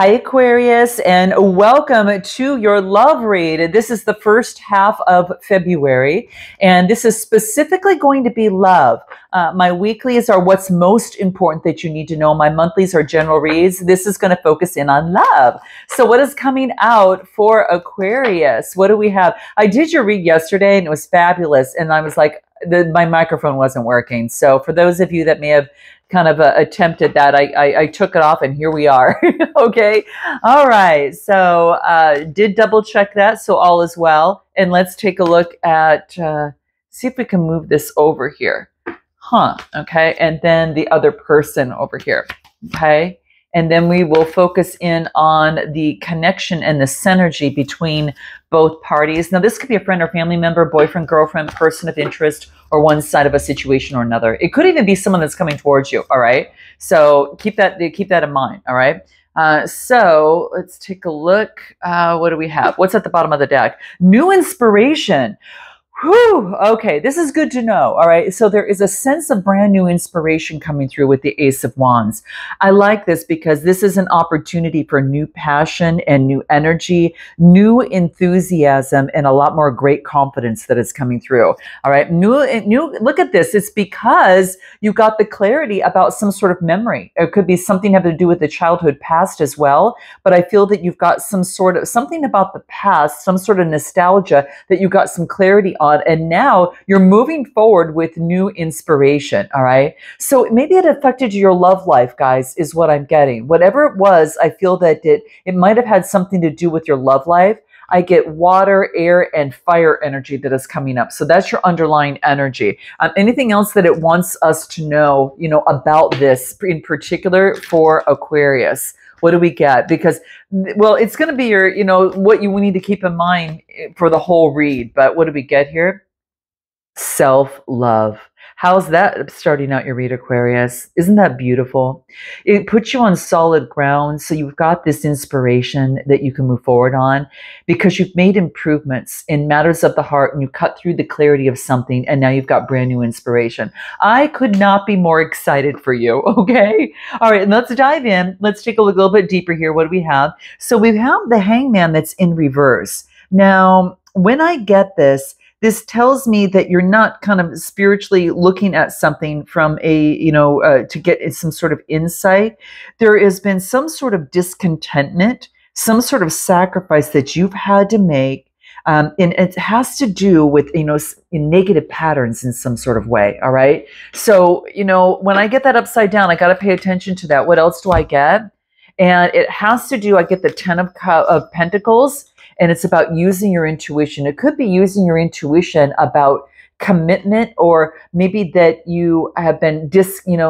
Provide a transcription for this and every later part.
Hi, Aquarius, and welcome to your love read. This is the first half of February, and this is specifically going to be love. My weeklies are what's most important that you need to know. My monthlies are general reads. This is going to focus in on love. So what is coming out for Aquarius? What do we have? I did your read yesterday, and it was fabulous, and I was like, my microphone wasn't working. So for those of you that may have kind of attempted that, I took it off and here we are. Okay. All right. So did double check that. So all is well. And let's take a look at, see if we can move this over here. Okay. And then the other person over here. Okay. And then we will focus in on the connection and the synergy between both parties. Now, this could be a friend or family member, boyfriend, girlfriend, person of interest, or one side of a situation or another. It could even be someone that's coming towards you. All right. So keep that in mind. All right. So let's take a look. What do we have? What's at the bottom of the deck? New inspiration. Whew, okay, this is good to know. All right, so there is a sense of brand new inspiration coming through with the Ace of Wands. I like this because this is an opportunity for new passion and new energy, new enthusiasm, and a lot more great confidence that is coming through. All right, new. Look at this. It's because you got the clarity about some sort of memory. It could be something having to do with the childhood past as well. But I feel that you've got some sort of something about the past, some sort of nostalgia that you got some clarity on. And now you're moving forward with new inspiration. All right. So maybe it affected your love life, guys, is what I'm getting. Whatever it was, I feel that it might have had something to do with your love life. I get water, air, and fire energy that is coming up. So that's your underlying energy. Anything else that it wants us to know, about this in particular for Aquarius? What do we get? Because, well, it's going to be your, what you need to keep in mind for the whole read. But what do we get here? Self-love. How's that starting out your read, Aquarius? Isn't that beautiful? It puts you on solid ground. So you've got this inspiration that you can move forward on because you've made improvements in matters of the heart and you cut through the clarity of something. And now you've got brand new inspiration. I could not be more excited for you. Okay. All right. Let's dive in. Let's take a look a little bit deeper here. What do we have? So we have the Hangman that's in reverse. Now, when I get this tells me that you're not kind of spiritually looking at something from to get some sort of insight. There has been some sort of discontentment, some sort of sacrifice that you've had to make. And it has to do with, negative patterns in some sort of way. All right. So, when I get that upside down, I got to pay attention to that. What else do I get? And it has to do, I get the 10 of Pentacles. And it's about using your intuition. It could be using your intuition about commitment, or maybe that you have been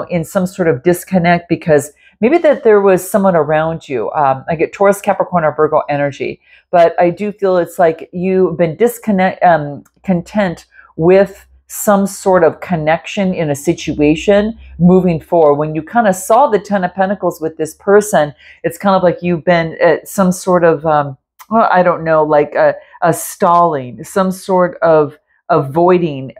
in some sort of disconnect because maybe that there was someone around you. I get Taurus, Capricorn, or Virgo energy, but I do feel it's like you've been content with some sort of connection in a situation moving forward. When you kind of saw the 10 of Pentacles with this person, it's kind of like you've been at some sort of I don't know, like a stalling, some sort of avoiding,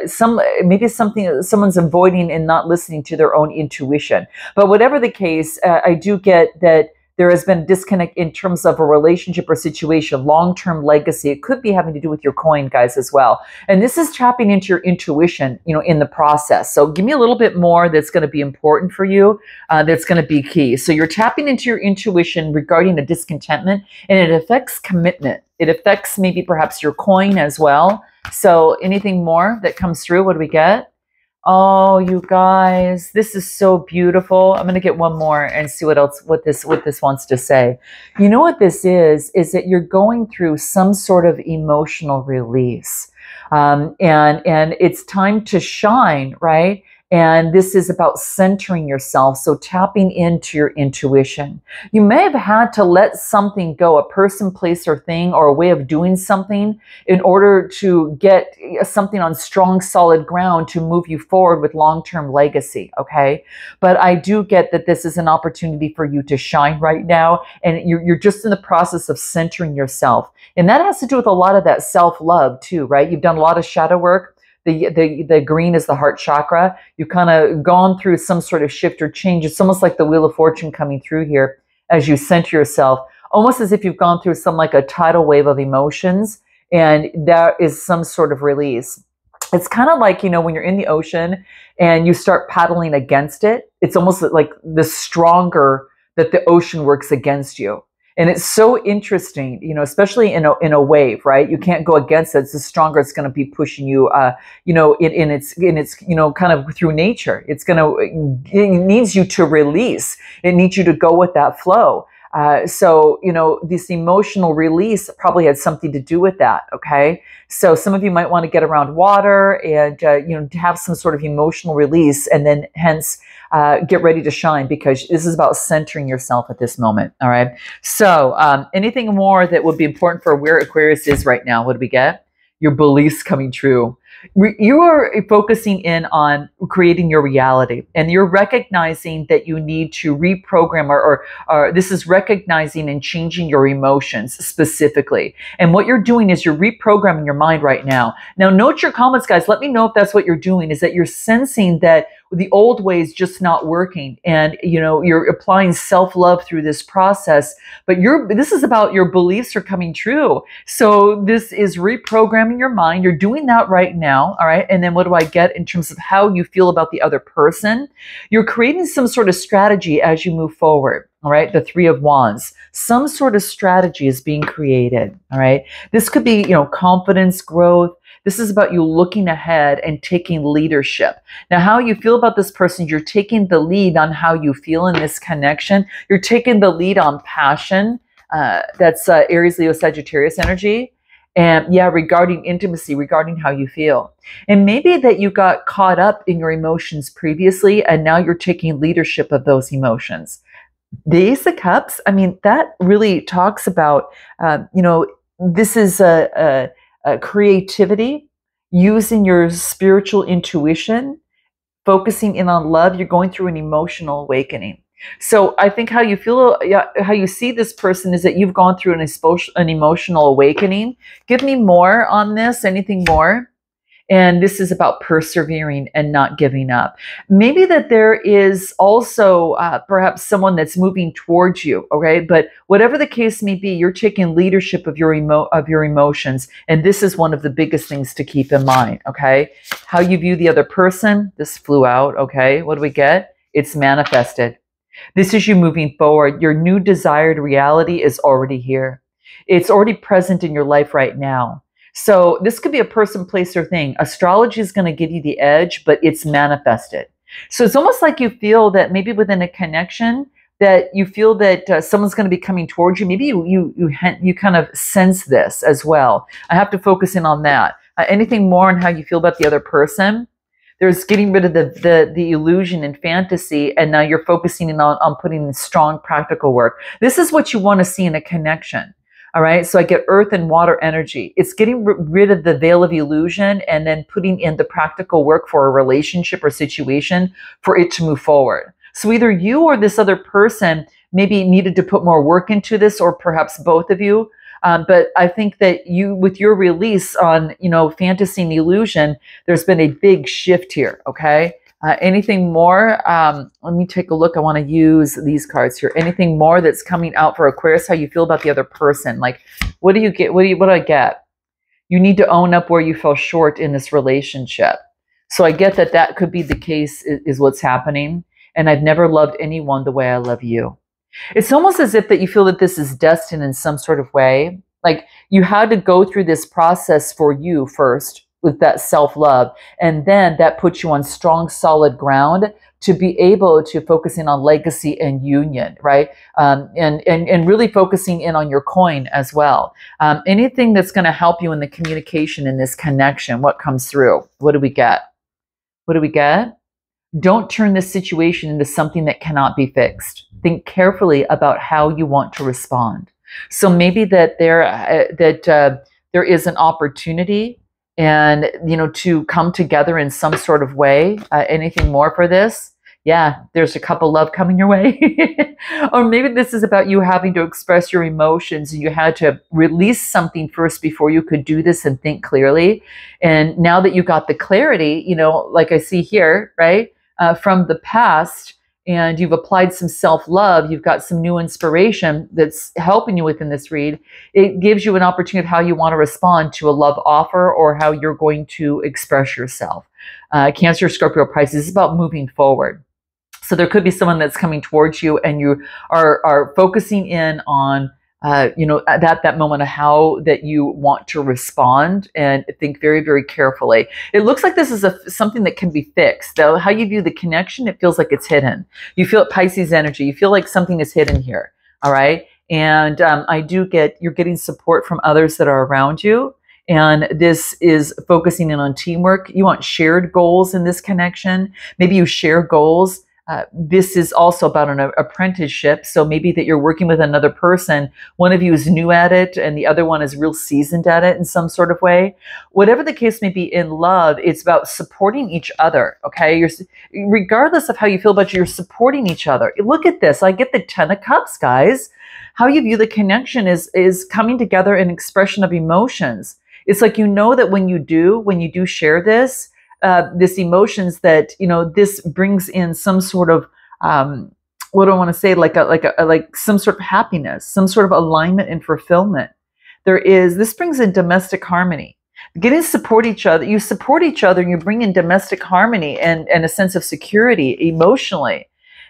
someone's avoiding and not listening to their own intuition. But whatever the case, I do get that there has been disconnect in terms of a relationship or situation, long-term legacy. It could be having to do with your coin, guys, as well. And this is tapping into your intuition, in the process. So give me a little bit more that's going to be important for you, that's going to be key. So you're tapping into your intuition regarding a discontentment, and it affects commitment. It affects maybe perhaps your coin as well. So anything more that comes through, what do we get? Oh, you guys, this is so beautiful. I'm going to get one more and see what this wants to say. You know what this is that you're going through some sort of emotional release. And it's time to shine, right? And this is about centering yourself. So tapping into your intuition. You may have had to let something go, a person, place, or thing, or a way of doing something in order to get something on strong, solid ground to move you forward with long-term legacy. Okay. But I do get that this is an opportunity for you to shine right now. And you're just in the process of centering yourself. And that has to do with a lot of that self-love too, right? You've done a lot of shadow work. The green is the heart chakra. You've kind of gone through some sort of shift or change. It's almost like the Wheel of Fortune coming through here. as you center yourself, almost as if you've gone through some like a tidal wave of emotions, and there is some sort of release. It's kind of like, when you're in the ocean and you start paddling against it, it's almost like the stronger that the ocean works against you. And it's so interesting, especially in a wave, right? You can't go against it. It's the stronger it's going to be pushing you, in its, kind of through nature. It needs you to release. It needs you to go with that flow. So, this emotional release probably had something to do with that. Okay. So some of you might want to get around water and, to have some sort of emotional release, and then hence, get ready to shine, because this is about centering yourself at this moment. All right. So, anything more that would be important for where Aquarius is right now? What do we get? Your beliefs coming true. You are focusing in on creating your reality, and you're recognizing that you need to reprogram, or this is recognizing and changing your emotions specifically. And what you're doing is you're reprogramming your mind right now. Now, note your comments, guys. Let me know if that's what you're doing, is that you're sensing that the old way is just not working, and you're applying self-love through this process, but this is about your beliefs are coming true. So this is reprogramming your mind. You're doing that right now. All right. And then what do I get in terms of how you feel about the other person? You're creating some sort of strategy as you move forward. All right. The Three of Wands, some sort of strategy is being created. All right. This could be, confidence, growth. This is about you looking ahead and taking leadership. Now, how you feel about this person, you're taking the lead on how you feel in this connection. You're taking the lead on passion. That's Aries, Leo, Sagittarius energy. And yeah, regarding intimacy, regarding how you feel. And maybe that you got caught up in your emotions previously, and now you're taking leadership of those emotions. The Ace of Cups, that really talks about, this is a creativity, using your spiritual intuition, focusing in on love. You're going through an emotional awakening. So I think how you feel, how you see this person is that you've gone through an emotional awakening. Give me more on this, anything more? And this is about persevering and not giving up. Maybe that there is also perhaps someone that's moving towards you, okay? But whatever the case may be, you're taking leadership of your emotions, and this is one of the biggest things to keep in mind, okay? How you view the other person, this flew out, okay? What do we get? It's manifested. This is you moving forward. Your new desired reality is already here. It's already present in your life right now. So this could be a person, place, or thing. Astrology is going to give you the edge, but it's manifested. So it's almost like you feel that maybe within a connection that you feel that someone's going to be coming towards you. Maybe you kind of sense this as well. I have to focus in on that. Anything more on how you feel about the other person? There's getting rid of the illusion and fantasy, and now you're focusing in on putting in strong practical work. This is what you want to see in a connection. All right. So I get earth and water energy. It's getting rid of the veil of illusion and then putting in the practical work for a relationship or situation for it to move forward. So either you or this other person maybe needed to put more work into this, or perhaps both of you. But I think that you, with your release on, fantasy and illusion, there's been a big shift here. Okay. Anything more? Let me take a look. I want to use these cards here. Anything more that's coming out for Aquarius? How you feel about the other person? Like, what do you get? What do I get? You need to own up where you fell short in this relationship. So I get that could be the case, is what's happening. And I've never loved anyone the way I love you. It's almost as if that you feel that this is destined in some sort of way. Like you had to go through this process for you first, with that self-love. And then that puts you on strong, solid ground to be able to focus in on legacy and union, right? And really focusing in on your coin as well. Anything that's going to help you in the communication, in this connection, what comes through? What do we get? What do we get? Don't turn this situation into something that cannot be fixed. Think carefully about how you want to respond. So maybe that there is an opportunity, and to come together in some sort of way. Anything more for this? Yeah, there's a couple love coming your way. Or maybe this is about you having to express your emotions, and you had to release something first before you could do this and think clearly. And now that you got the clarity, like I see here, right, from the past, and you've applied some self-love, you've got some new inspiration that's helping you within this read, it gives you an opportunity of how you want to respond to a love offer or how you're going to express yourself. Cancer, Scorpio, Pisces is about moving forward. So there could be someone that's coming towards you and you are focusing in on at that moment of how that you want to respond, and think very, very carefully. It looks like this is something that can be fixed. Though how you view the connection, it feels like it's hidden. You feel Pisces energy. You feel like something is hidden here. All right. And I do get, you're getting support from others that are around you. And this is focusing in on teamwork. You want shared goals in this connection. Maybe you share goals. This is also about an apprenticeship. So maybe that you're working with another person. One of you is new at it and the other one is real seasoned at it in some sort of way. Whatever the case may be in love, it's about supporting each other. Okay. Regardless of how you feel about you're supporting each other. Look at this. I get the 10 of Cups, guys. How you view the connection is coming together in expression of emotions. It's like, that when you do share this, this emotions that, this brings in some sort of, what do I want to say? Like some sort of happiness, some sort of alignment and fulfillment. This brings in domestic harmony. Getting to support each other. You support each other and you bring in domestic harmony and a sense of security emotionally.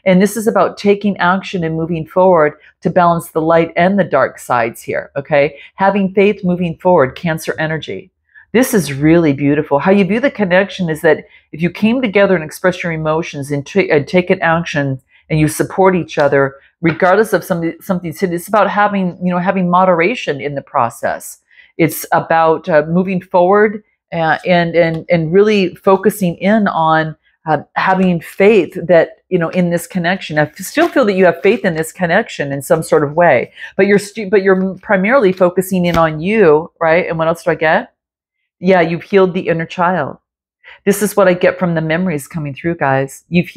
And this is about taking action and moving forward to balance the light and the dark sides here. Okay. Having faith, moving forward, Cancer energy. This is really beautiful. How you view the connection is that if you came together and expressed your emotions and taken action and you support each other, regardless of something, it's about having moderation in the process. It's about moving forward and really focusing in on having faith that, in this connection. I still feel that you have faith in this connection in some sort of way, but you're primarily focusing in on you, right? And what else do I get? Yeah, you've healed the inner child. This is what I get from the memories coming through, guys. You've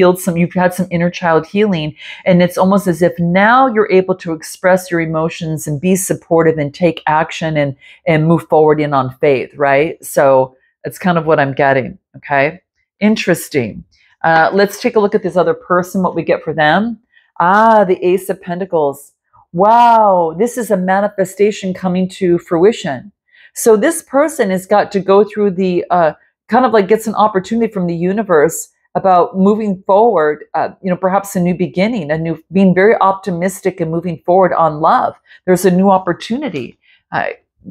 had some inner child healing, and it's almost as if now you're able to express your emotions and be supportive and take action and move forward in on faith, right? So that's kind of what I'm getting, okay? Interesting. Let's take a look at this other person, what we get for them. The Ace of Pentacles. Wow, this is a manifestation coming to fruition. So this person has got to go through the kind of like gets an opportunity from the universe about moving forward, perhaps a new beginning, being very optimistic and moving forward on love. There's a new opportunity.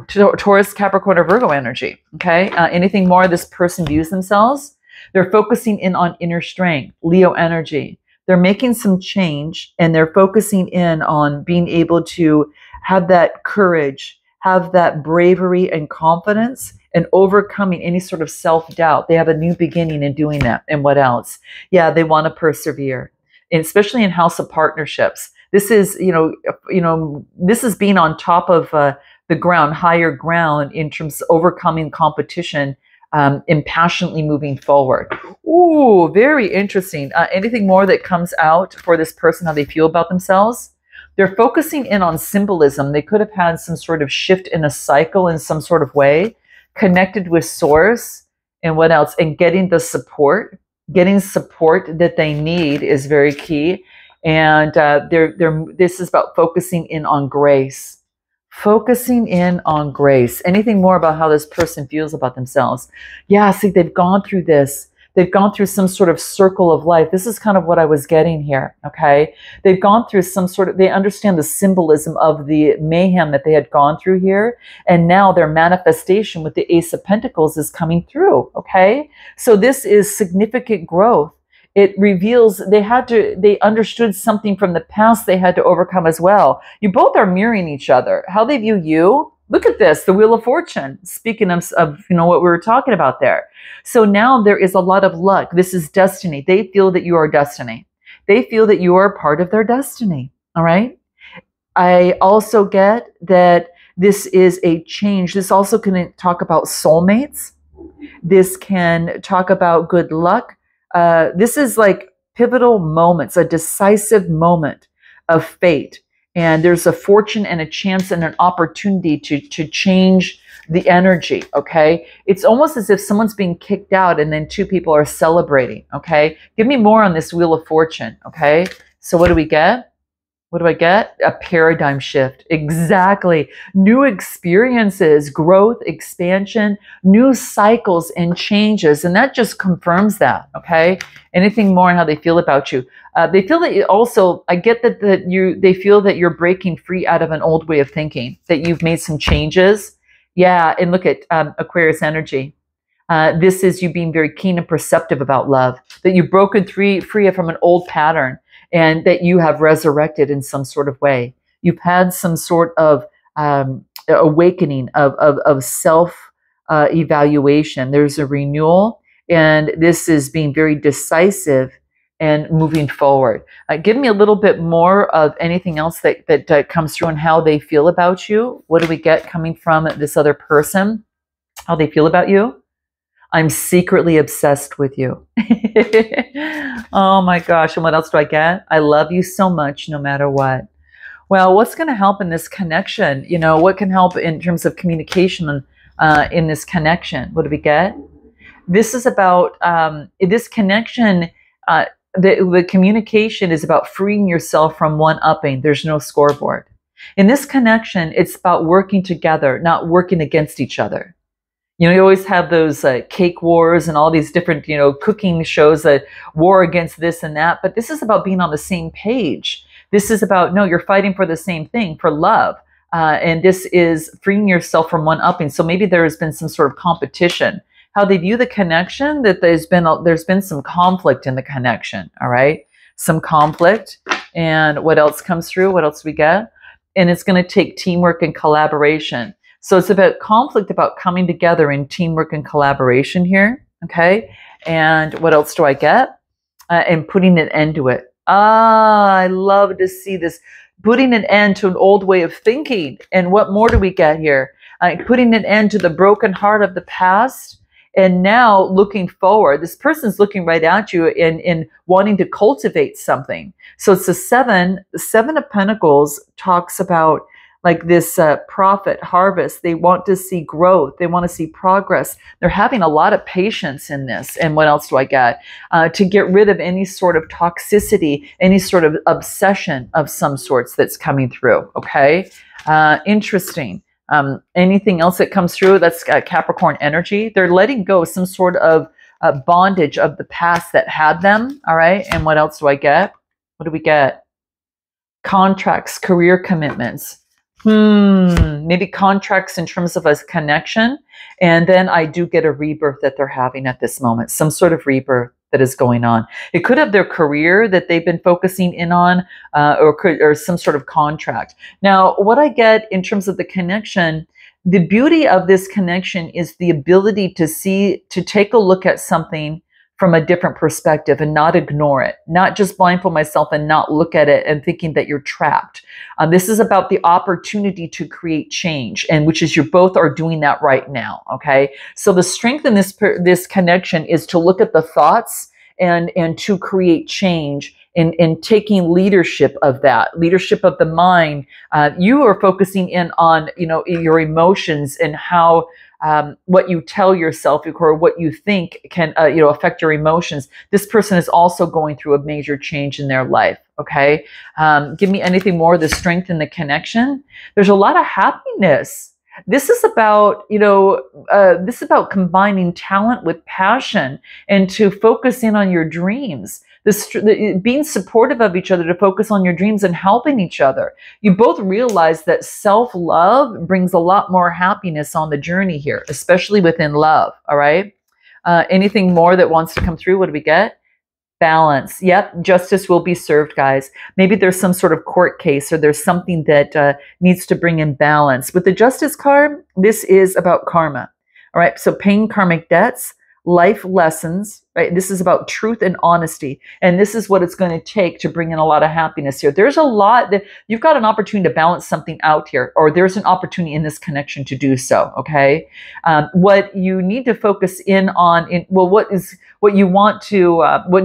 Taurus, Capricorn, or Virgo energy. Okay. Anything more this person views themselves? They're focusing in on inner strength, Leo energy. They're making some change and they're focusing in on being able to have that courage, have that bravery and confidence and overcoming any sort of self-doubt. They have a new beginning in doing that. And what else? Yeah, they want to persevere, and especially in House of Partnerships. This is, this is being on top of the ground, higher ground in terms of overcoming competition and passionately moving forward. Ooh, very interesting. Anything more that comes out for this person, how they feel about themselves? They're focusing in on symbolism. They could have had some sort of shift in a cycle in some sort of way, connected with source, and what else? And getting the support. Getting support that they need is very key. And this is about focusing in on grace. Focusing in on grace. Anything more about how this person feels about themselves? Yeah, see, they've gone through this. They've gone through some sort of circle of life. This is kind of what I was getting here, okay? They've gone through they understand the symbolism of the mayhem that they had gone through here, and now their manifestation with the Ace of Pentacles is coming through, okay? So this is significant growth. It reveals they understood something from the past they had to overcome as well. You both are mirroring each other. How they view you. Look at this, the Wheel of Fortune. Speaking of what we were talking about there. So now there is a lot of luck. This is destiny. They feel that you are destiny. They feel that you are part of their destiny. All right. I also get that this is a change. This also can talk about soulmates. This can talk about good luck. This is like pivotal moments, a decisive moment of fate. And there's a fortune and a chance and an opportunity to change the energy, okay? It's almost as if someone's being kicked out and then two people are celebrating, okay? Give me more on this Wheel of Fortune, okay? So what do we get? What do I get? A paradigm shift. Exactly. New experiences, growth, expansion, new cycles and changes. And that just confirms that, okay? Anything more on how they feel about you? They feel that you also, I get that they feel that you're breaking free out of an old way of thinking, that you've made some changes. Yeah, and look at Aquarius energy. This is you being very keen and perceptive about love, that you've broken free from an old pattern, and that you have resurrected in some sort of way. You've had some sort of awakening of self-evaluation. There's a renewal, and this is being very decisive and moving forward. Give me a little bit more of anything else that comes through and how they feel about you. What do we get coming from this other person? How they feel about you? I'm secretly obsessed with you. Oh my gosh. And what else do I get? I love you so much no matter what. Well, what's going to help in this connection? You know, what can help in terms of communication in this connection? What do we get? This is about this connection. The communication is about freeing yourself from one-upping. There's no scoreboard. In this connection, it's about working together, not working against each other. You know, you always have those cake wars and all these different, you know, cooking shows that war against this and that. But this is about being on the same page. This is about, no, you're fighting for the same thing, for love. And this is freeing yourself from one-upping. So maybe there has been some sort of competition. How they view the connection, that there's been some conflict in the connection, all right? Some conflict. And what else comes through? What else do we get? And it's going to take teamwork and collaboration. So it's about conflict, about coming together in teamwork and collaboration here, okay? And what else do I get? And putting an end to it. I love to see this. Putting an end to an old way of thinking. And what more do we get here? Putting an end to the broken heart of the past. And now looking forward, this person's looking right at you in wanting to cultivate something. So it's the Seven of Pentacles talks about like this profit harvest. They want to see growth. They want to see progress. They're having a lot of patience in this. And what else do I get? To get rid of any sort of toxicity, any sort of obsession of some sorts that's coming through. Okay. Interesting. Anything else that comes through? That's Capricorn energy. They're letting go of some sort of bondage of the past that had them. All right. And what else do I get? What do we get? Contracts, career commitments. Maybe contracts in terms of a connection. And then I do get a rebirth that they're having at this moment, some sort of rebirth that is going on. It could have their career that they've been focusing in on, or some sort of contract. Now, what I get in terms of the connection, the beauty of this connection is the ability to take a look at something from a different perspective and not ignore it, not just blindfold myself and not look at it and thinking that you're trapped. This is about the opportunity to create change, and which is you both are doing that right now. Okay. So the strength in this connection is to look at the thoughts and to create change in taking leadership of that, leadership of the mind. You are focusing in on, you know, your emotions and how, what you tell yourself or what you think can, affect your emotions. This person is also going through a major change in their life. Okay. Give me anything more, the strength in the connection. There's a lot of happiness. This is about, this is about combining talent with passion and to focus in on your dreams. Being supportive of each other to focus on your dreams and helping each other. You both realize that self-love brings a lot more happiness on the journey here, especially within love. All right. Anything more that wants to come through? What do we get? Balance. Yep. Justice will be served, guys. Maybe there's some sort of court case or there's something that needs to bring in balance. With the Justice card, this is about karma. All right. So paying karmic debts, life lessons, right? This is about truth and honesty. And this is what it's going to take to bring in a lot of happiness here. There's a lot that you've got an opportunity to balance something out here, or there's an opportunity in this connection to do so. Okay. What you need to focus in on, what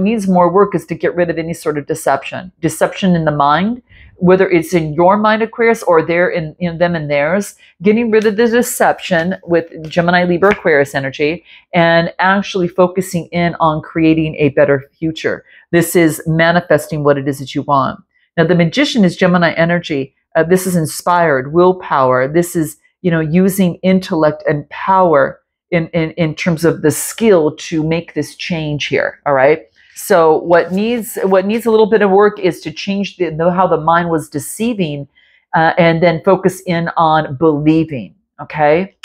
needs more work is to get rid of any sort of deception in the mind, whether it's in your mind, Aquarius, or they're in them and theirs, getting rid of the deception with Gemini, Libra, Aquarius energy, and actually focusing in on creating a better future. This is manifesting what it is that you want. Now, the Magician is Gemini energy. This is inspired willpower. This is, using intellect and power in terms of the skill to make this change here. All right. So what needs a little bit of work is to change how the mind was deceiving, and then focus in on believing. Okay.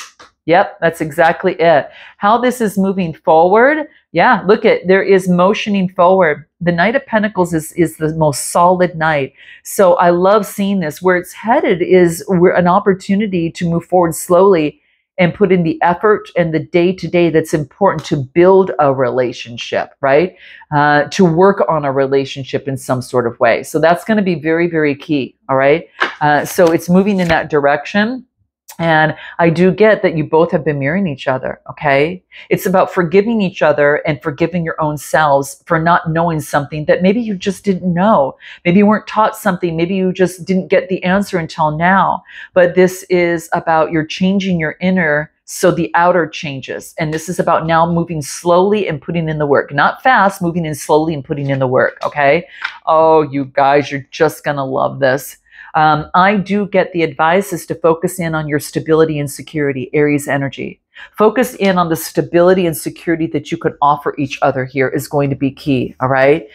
Yep, that's exactly it. How this is moving forward. Yeah, look at, there is motioning forward. The Knight of Pentacles is the most solid knight. So I love seeing this. Where it's headed is an opportunity to move forward slowly and put in the effort and the day-to-day that's important to build a relationship, right? To work on a relationship in some sort of way. So that's going to be very, very key, all right? So it's moving in that direction. And I do get that you both have been mirroring each other, okay? It's about forgiving each other and forgiving your own selves for not knowing something that maybe you just didn't know. Maybe you weren't taught something. Maybe you just didn't get the answer until now. But this is about you're changing your inner so the outer changes. And this is about now moving slowly and putting in the work. Not fast, moving in slowly and putting in the work, okay? Oh, you guys, you're just going to love this. I do get the advice is to focus in on your stability and security, Aries energy. Focus in on the stability and security that you can offer each other here is going to be key, all right?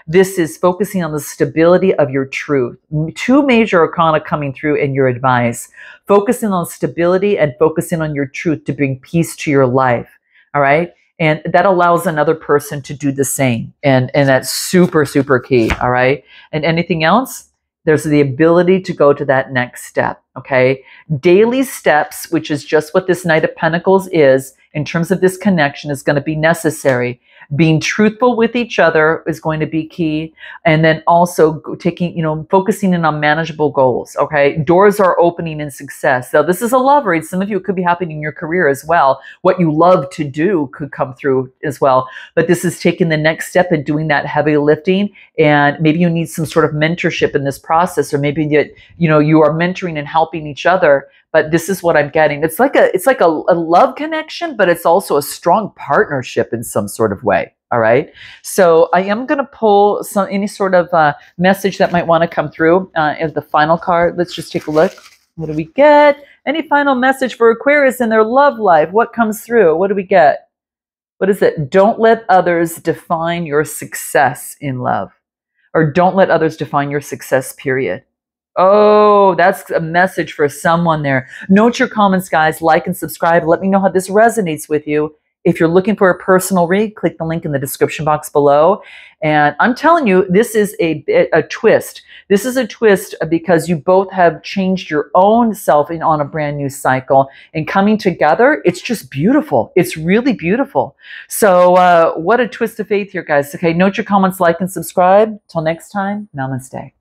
This is focusing on the stability of your truth. Two major arcana coming through in your advice. Focusing on stability and focusing on your truth to bring peace to your life, all right? And that allows another person to do the same. And that's super, super key, all right? And anything else? There's the ability to go to that next step, okay? Daily steps, which is just what this Knight of Pentacles is, in terms of this connection, is going to be necessary. Being truthful with each other is going to be key. And then also taking, focusing in on manageable goals, okay? Doors are opening in success. So this is a love read. Some of you, it could be happening in your career as well. What you love to do could come through as well. But this is taking the next step and doing that heavy lifting. And maybe you need some sort of mentorship in this process, or maybe you are mentoring and helping each other. But this is what I'm getting. It's like a love connection, but it's also a strong partnership in some sort of way. All right. So I am going to pull any sort of message that might want to come through as the final card. Let's just take a look. What do we get? Any final message for Aquarius in their love life? What comes through? What do we get? What is it? Don't let others define your success in love, or don't let others define your success, period. Oh, that's a message for someone there. Note your comments, guys. Like and subscribe. Let me know how this resonates with you. If you're looking for a personal read, click the link in the description box below. And I'm telling you, this is a twist. This is a twist because you both have changed your own self on a brand new cycle. And coming together, it's just beautiful. It's really beautiful. So what a twist of fate here, guys. Okay, note your comments, like, and subscribe. Till next time, namaste.